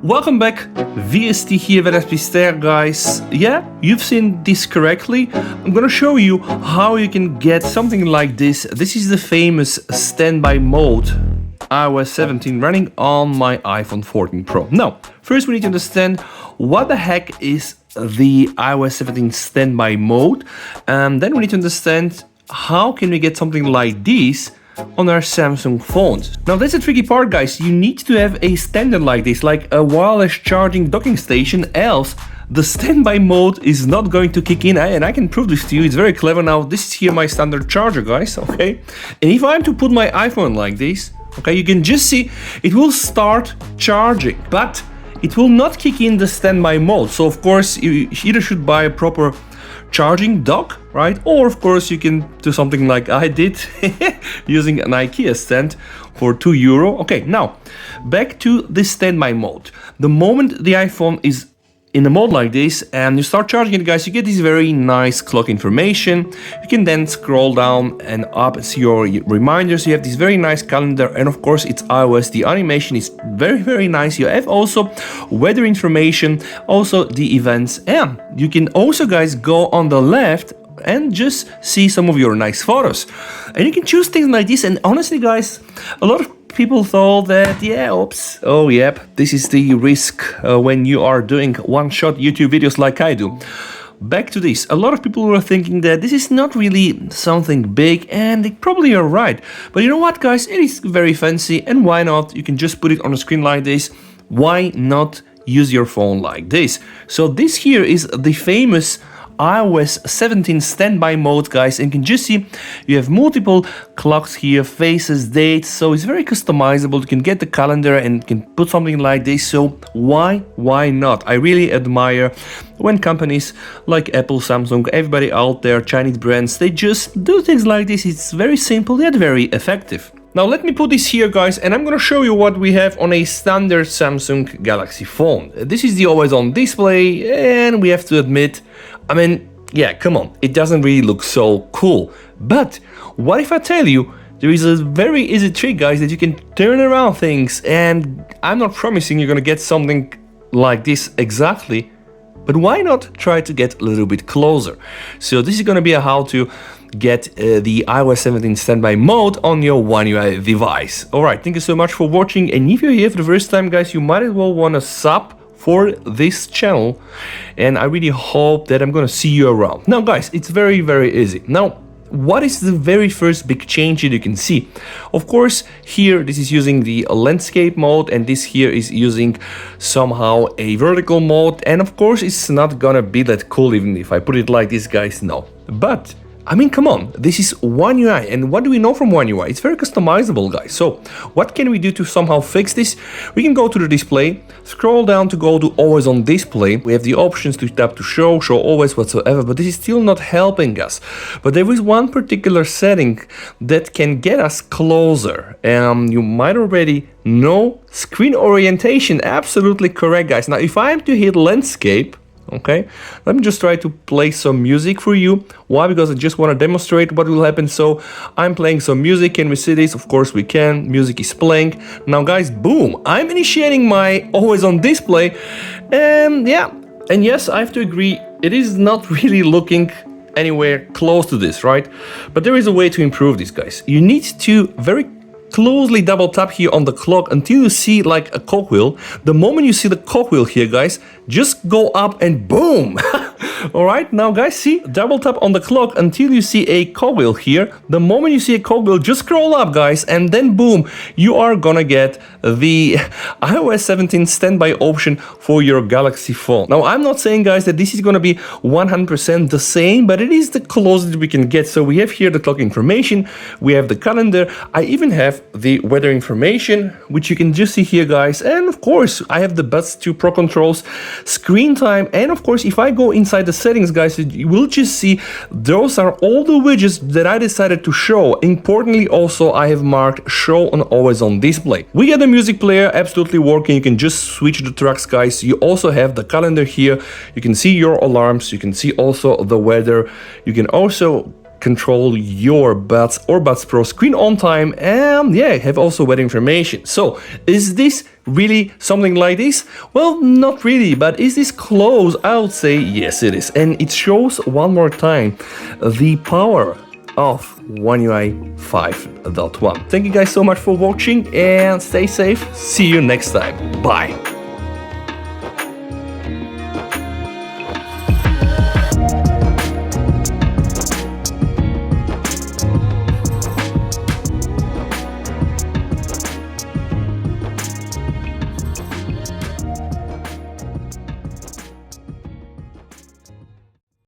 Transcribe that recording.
Welcome back, VST here with SPSter, guys. Yeah, you've seen this correctly. I'm gonna show you how you can get something like this. This is the famous standby mode, iOS 17 running on my iPhone 14 Pro. Now, first we need to understand what the heck is the iOS 17 standby mode, and then we need to understand how can we get something like this on our Samsung phones. Now that's the tricky part, guys. You need to have a standard like this, like a wireless charging docking station, else the standby mode is not going to kick in. And I can prove this to you, it's very clever. Now this is here my standard charger, guys, okay? And if I'm to put my iPhone like this, okay, you can just see it will start charging, but it will not kick in the standby mode. So of course you either should buy a proper charging dock, right? Or of course you can do something like I did using an IKEA stand for €2. Okay, now back to the standby mode. The moment the iPhone is in a mode like this and you start charging it, guys, you get this very nice clock information. You can then scroll down and up, see your reminders. You have this very nice calendar, and of course it's iOS. The animation is very nice. You have also weather information, also the events, and you can also, guys, go on the left and just see some of your nice photos. And you can choose things like this. And honestly, guys, a lot of people thought that, this is the risk when you are doing one-shot YouTube videos like I do. Back to this, a lot of people were thinking that this is not really something big, and they probably are right. But you know what, guys, it is very fancy, and why not? You can just put it on a screen like this. Why not use your phone like this? So this here is the famous iOS 17 standby mode, guys, and you can just see you have multiple clocks here, faces, dates, so it's very customizable. You can get the calendar and can put something like this. So why not? I really admire when companies like Apple, Samsung, everybody out there, Chinese brands, they just do things like this. It's very simple yet very effective. Now let me put this here, guys, and I'm gonna show you what we have on a standard Samsung Galaxy phone. This is the always on display, and we have to admit, I mean, yeah, come on, it doesn't really look so cool. But what if I tell you there is a very easy trick, guys, that you can turn around things, and I'm not promising you're gonna get something like this exactly, but why not try to get a little bit closer? So this is gonna be a how to get the iOS 17 standby mode on your One UI device. Alright, thank you so much for watching, and if you're here for the first time, guys, you might as well want to sub for this channel, and I really hope that I'm gonna see you around. Now, guys, it's very easy. Now, what is the very first big change that you can see? Of course, here this is using the landscape mode, and this here is using somehow a vertical mode, and of course it's not gonna be that cool even if I put it like this, guys, no. But I mean, come on, this is One UI, and what do we know from One UI? It's very customizable, guys. So what can we do to somehow fix this? We can go to the display, scroll down to go to always on display. We have the options to tap to show always whatsoever, but this is still not helping us. But there is one particular setting that can get us closer. You might already know screen orientation. Absolutely correct, guys. Now, if I am to hit landscape, okay, let me just try to play some music for you. Why? Because I just want to demonstrate what will happen. So I'm playing some music. Can we see this? Of course we can. Music is playing. Now, guys, boom, I'm initiating my always on display, and yeah, and yes, I have to agree, it is not really looking anywhere close to this, right? But there is a way to improve this, guys. You need to very closely double tap here on the clock until you see like a cogwheel. The moment you see the cogwheel here, guys, just go up and boom. Alright, now guys, see, double tap on the clock until you see a cogwheel here. The moment you see a cogwheel, just scroll up, guys, and then boom, you are gonna get the iOS 17 standby option for your Galaxy phone. Now, I'm not saying, guys, that this is gonna be 100% the same, but it is the closest we can get. So we have here the clock information, we have the calendar, I even have the weather information, which you can just see here, guys, and of course, I have the Buds 2 Pro controls, screen time, and of course, if I go inside the settings, guys, you will just see those are all the widgets that I decided to show. Importantly, also, I have marked show on always on display. We get the music player absolutely working. You can just switch the tracks, guys. You also have the calendar here. You can see your alarms. You can see also the weather. You can also control your Buds or Buds Pro screen on time, and yeah, have also weather information. So is this really something like this? Well, not really, but is this close? I would say yes, it is. And it shows one more time the power of One UI 5.1. Thank you guys so much for watching and stay safe. See you next time. Bye.